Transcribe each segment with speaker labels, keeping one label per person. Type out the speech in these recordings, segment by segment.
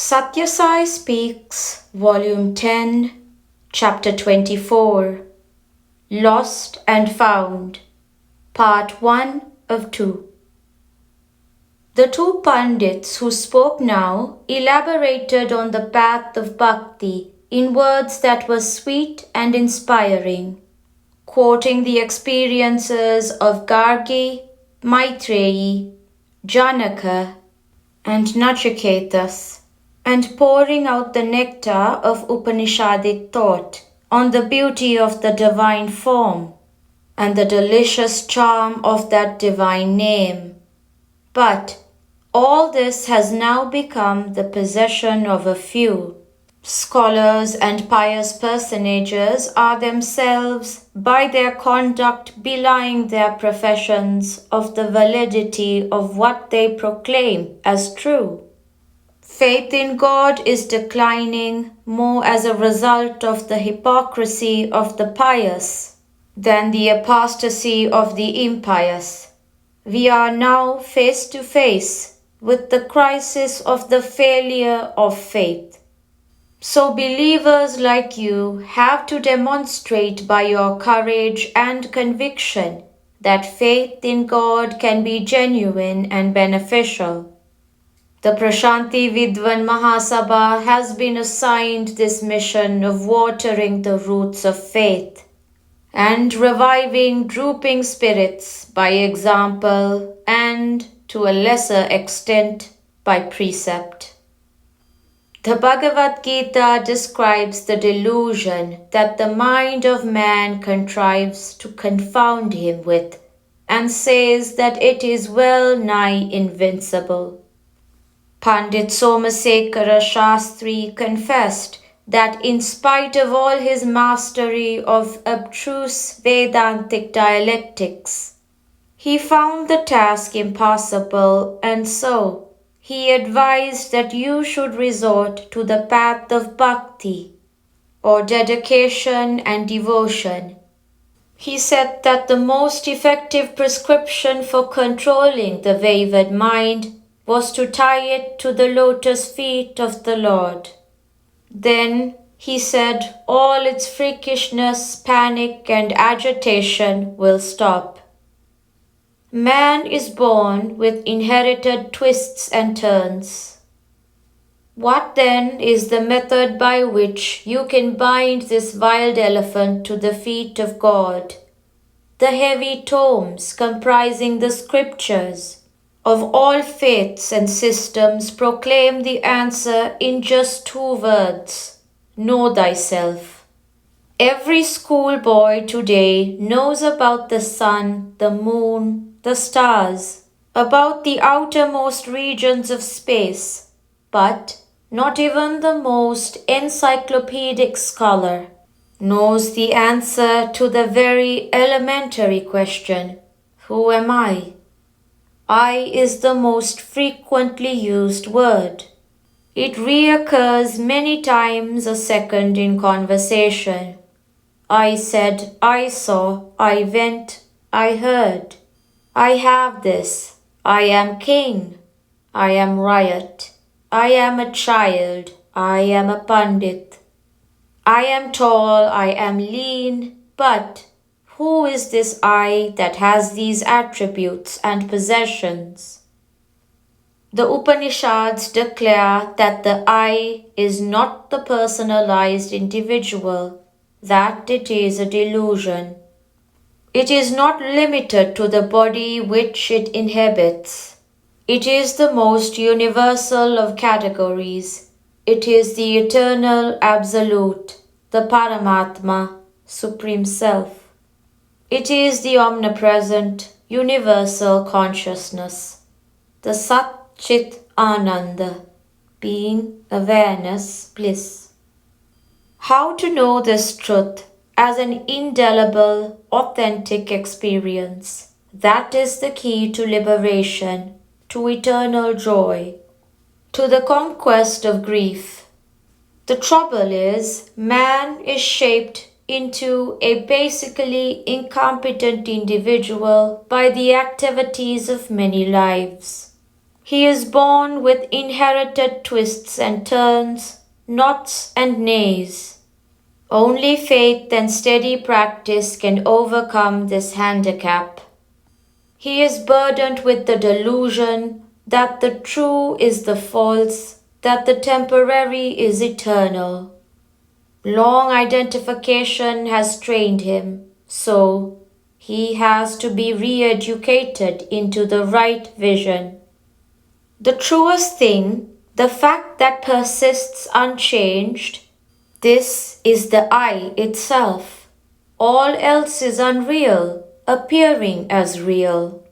Speaker 1: Sathya Sai Speaks, Volume 10, Chapter 24, Lost and Found, Part 1 of 2. The two Pandits who spoke now elaborated on the path of bhakti in words that were sweet and inspiring, quoting the experiences of Gargi, Maitreyi, Janaka, and Nachiketas, and pouring out the nectar of Upanishadic thought on the beauty of the divine form and the delicious charm of that divine name. But all this has now become the possession of a few. Scholars and pious personages are themselves, by their conduct, belying their professions of the validity of what they proclaim as true. Faith in God is declining more as a result of the hypocrisy of the pious than the apostasy of the impious. We are now face to face with the crisis of the failure of faith. So believers like you have to demonstrate by your courage and conviction that faith in God can be genuine and beneficial. The Prashanti Vidwan Mahasabha has been assigned this mission of watering the roots of faith and reviving drooping spirits by example and, to a lesser extent, by precept. The Bhagavad Gita describes the delusion that the mind of man contrives to confound him with and says that it is well nigh invincible. Pandit Somasekara Shastri confessed that in spite of all his mastery of abstruse Vedantic dialectics, he found the task impossible, and so he advised that you should resort to the path of bhakti, or dedication and devotion. He said that the most effective prescription for controlling the wayward mind was to tie it to the lotus feet of the Lord. Then, he said, all its freakishness, panic, and agitation will stop. Man is born with inherited twists and turns. What then is the method by which you can bind this wild elephant to the feet of God? The heavy tomes comprising the scriptures of all faiths and systems proclaim the answer in just 2 words: know thyself. Every schoolboy today knows about the sun, the moon, the stars, about the outermost regions of space, but not even the most encyclopedic scholar knows the answer to the very elementary question, who am I? I is the most frequently used word. It reoccurs many times a second in conversation. I said, I saw, I went, I heard. I have this. I am king. I am riot. I am a child. I am a pandit. I am tall. I am lean. But who is this I that has these attributes and possessions? The Upanishads declare that the I is not the personalized individual, that it is a delusion. It is not limited to the body which it inhabits. It is the most universal of categories. It is the eternal absolute, the Paramatma, Supreme Self. It is the omnipresent, universal consciousness, the Sat Chit Ananda, being, awareness, bliss. How to know this truth as an indelible, authentic experience? That is the key to liberation, to eternal joy, to the conquest of grief. The trouble is, man is shaped into a basically incompetent individual by the activities of many lives. He is born with inherited twists and turns, knots and nays. Only faith and steady practice can overcome this handicap. He is burdened with the delusion that the true is the false, that the temporary is eternal. Long identification has trained him, so he has to be re-educated into the right vision. The truest thing, the fact that persists unchanged, this is the I itself. All else is unreal, appearing as real.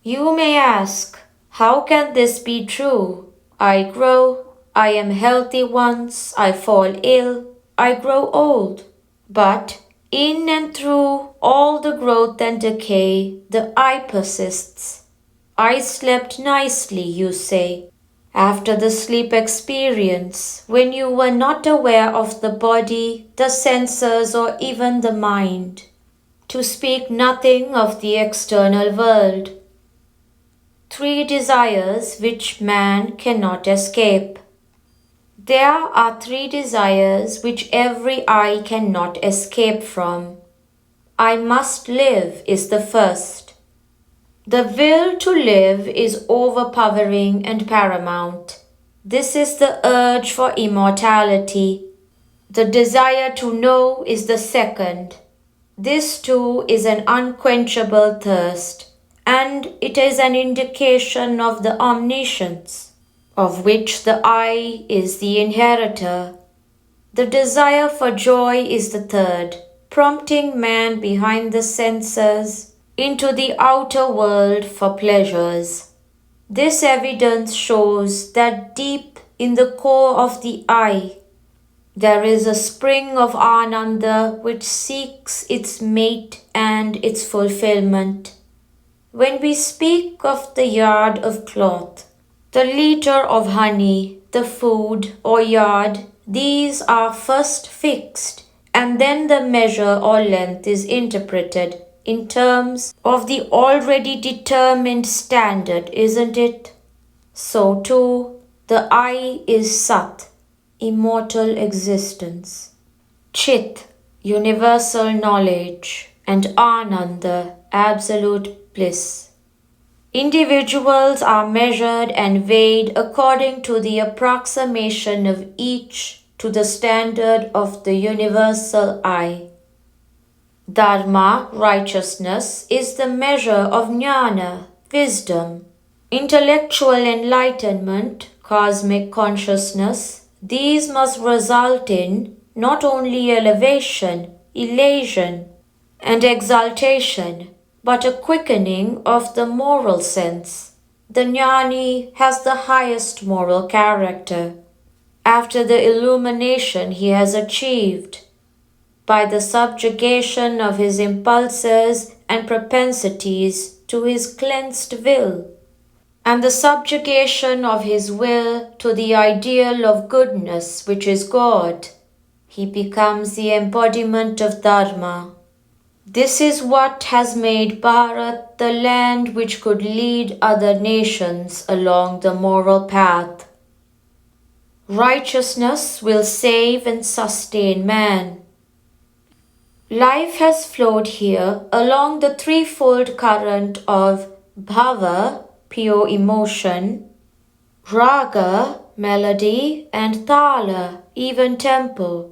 Speaker 1: You may ask, how can this be true? I grow, I am healthy once, I fall ill, I grow old. But in and through all the growth and decay, the I persists. I slept nicely, you say, after the sleep experience, when you were not aware of the body, the senses, or even the mind, to speak nothing of the external world. 3 desires which man cannot escape. There are 3 desires which every I cannot escape from. I must live is the first. The will to live is overpowering and paramount. This is the urge for immortality. The desire to know is the second. This too is an unquenchable thirst, and it is an indication of the omniscience, of which the I is the inheritor. The desire for joy is the third, prompting man behind the senses into the outer world for pleasures. This evidence shows that deep in the core of the I, there is a spring of Ananda which seeks its mate and its fulfillment. When we speak of the yard of cloth, the liter of honey, the food or yard, these are first fixed, and then the measure or length is interpreted in terms of the already determined standard, isn't it? So too, the I is Sat, immortal existence, Chit, universal knowledge, and Ananda, absolute bliss. Individuals are measured and weighed according to the approximation of each to the standard of the universal I. Dharma, righteousness, is the measure of jnana, wisdom. Intellectual enlightenment, cosmic consciousness, these must result in not only elevation, elation, and exaltation, but a quickening of the moral sense. The jnani has the highest moral character. After the illumination he has achieved, by the subjugation of his impulses and propensities to his cleansed will, and the subjugation of his will to the ideal of goodness which is God, he becomes the embodiment of Dharma. This is what has made Bharat the land which could lead other nations along the moral path. Righteousness will save and sustain man. Life has flowed here along the threefold current of bhava, pure emotion, raga, melody, and tala, even tempo.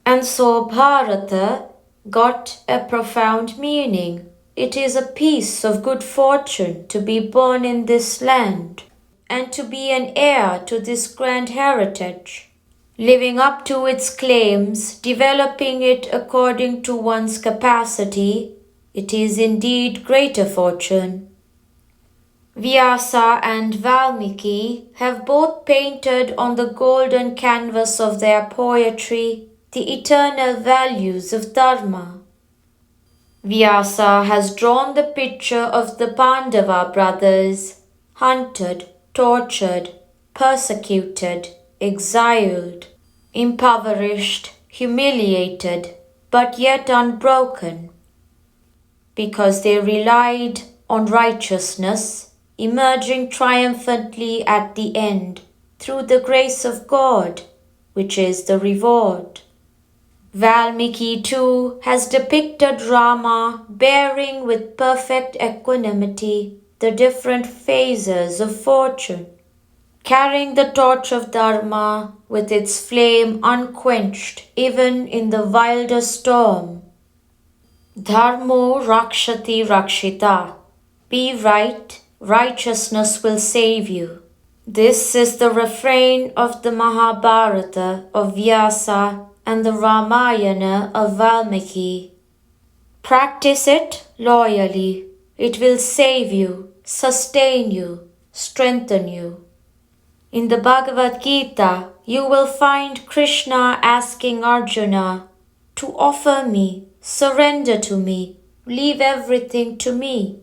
Speaker 1: And so Bharata got a profound meaning. It is a piece of good fortune to be born in this land and to be an heir to this grand heritage. Living up to its claims, developing it according to one's capacity, it is indeed greater fortune. Vyasa and Valmiki have both painted on the golden canvas of their poetry the eternal values of Dharma. Vyasa has drawn the picture of the Pandava brothers, hunted, tortured, persecuted, exiled, impoverished, humiliated, but yet unbroken, because they relied on righteousness, emerging triumphantly at the end through the grace of God, which is the reward. Valmiki too has depicted Rama bearing with perfect equanimity the different phases of fortune, carrying the torch of Dharma with its flame unquenched even in the wildest storm. Dharmo rakshati rakshita. Be right, righteousness will save you. This is the refrain of the Mahabharata of Vyasa and the Ramayana of Valmiki. Practice it loyally. It will save you, sustain you, strengthen you. In the Bhagavad Gita, you will find Krishna asking Arjuna to offer me, surrender to me, leave everything to me.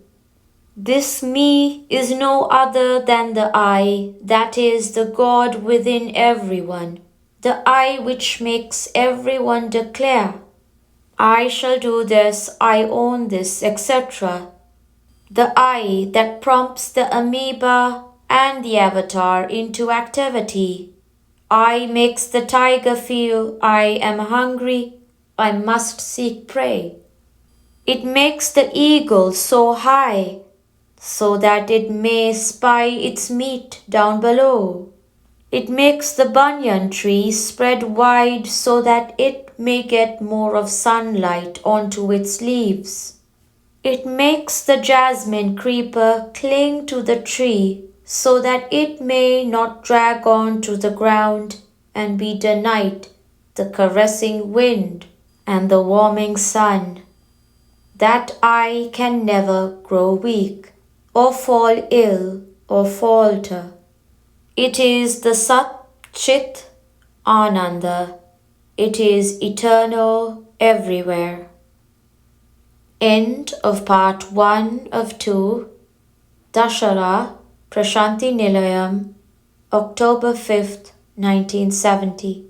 Speaker 1: This me is no other than the I, that is the God within everyone, the I which makes everyone declare, I shall do this, I own this, etc. The I that prompts the amoeba and the avatar into activity. I makes the tiger feel I am hungry, I must seek prey. It makes the eagle soar high so that it may spy its meat down below. It makes the banyan tree spread wide so that it may get more of sunlight onto its leaves. It makes the jasmine creeper cling to the tree so that it may not drag on to the ground and be denied the caressing wind and the warming sun. That I can never grow weak, or fall ill, or falter. It is the Sat Chit Ananda. It is eternal everywhere. End of part 1 of 2. Dashara, Prashanti Nilayam, October 5th, 1970.